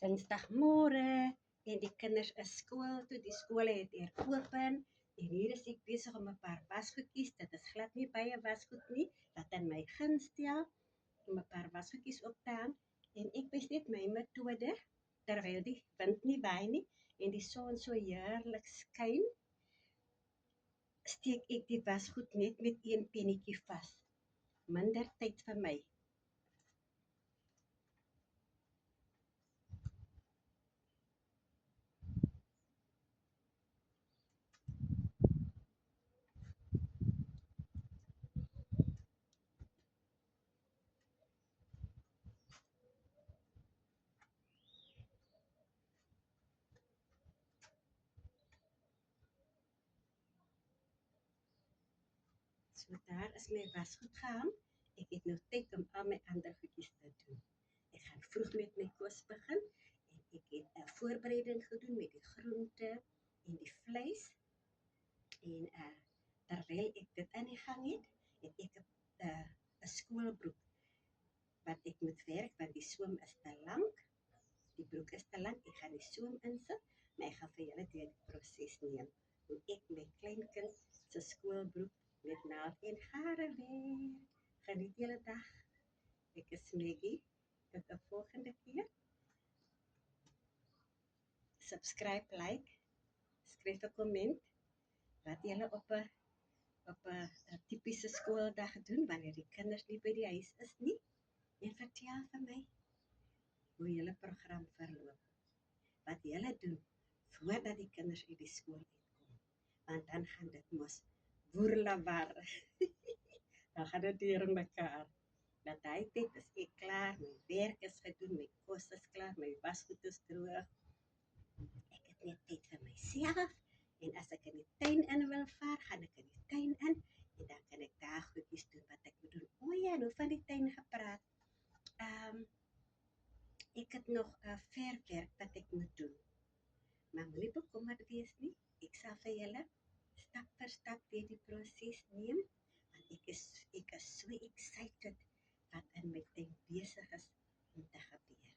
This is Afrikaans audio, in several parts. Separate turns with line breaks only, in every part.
Dinsdagmôre en die kinders is skool toe, die skole het open en hier is ek besig om 'n paar wasgoedjies, dit is glad nie baie wasgoed nie, wat in my guns stel, om 'n paar wasgoedjies op te hang en ek wys net my metode, terwyl die wind nie waai nie en die son so heerlik skyn, steek ek die wasgoed net met een pennetjie vas. Minder tyd vir my. So daar is my wasgoed gehang. Ek het nou tyd om al my ander goedjies te doen. Ek gaan vroeg met my kos begin en ek het 'n voorbereiding gedoen met die groente en die vleis en terwyl ek dit aan die gang het ek 'n skoolbroek wat ek moet werk want die soem is te lank. Die broek is te lank. Ek gaan die soem insit, maar ek gaan vir julle deur die proses neem hoe ek my kleinkind se skoolbroek met naald en gare werk. Geniet julle dag. Ek is Maggie. Tot 'n volgende keer. Subscribe, like, skryf 'n komment wat julle op 'n tipiese skooldag doen wanneer die kinders nie by die huis is nie. En vertel vir my hoe julle program verloop. Wat julle doen voordat die kinders uit die skool uitkom. Want dan gaan dit mos woerlawar. Dan gaan dit deur mekaar. Dat hy tyd is ek klaar, my werk is gedoen, my kos is klaar, my wasgoed is droog. Ek het net tyd vir myself en as ek in die tuin in wil vaar, gaan ek in die tuin in en dan kan ek daar goedjies doen wat ek moet doen. O ja, nou van die tuin gepraat. Ek het nog 'n verfwerk wat ek moet doen. Maar moenie bekommerd wees nie. Ek sal vir julle stap vir stap deur die proses neem want ek is so excited wat in my tuin besig is om te gebeur.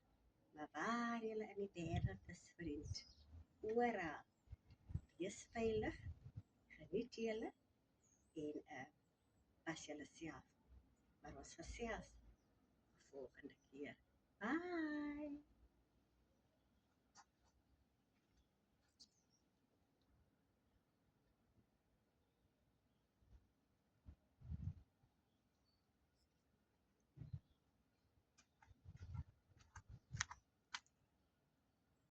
Maar waar julle in die wêreld is, vriend, oral, wees veilig, geniet julle en pas julle self. Maar ons gesels volgende keer. Bye.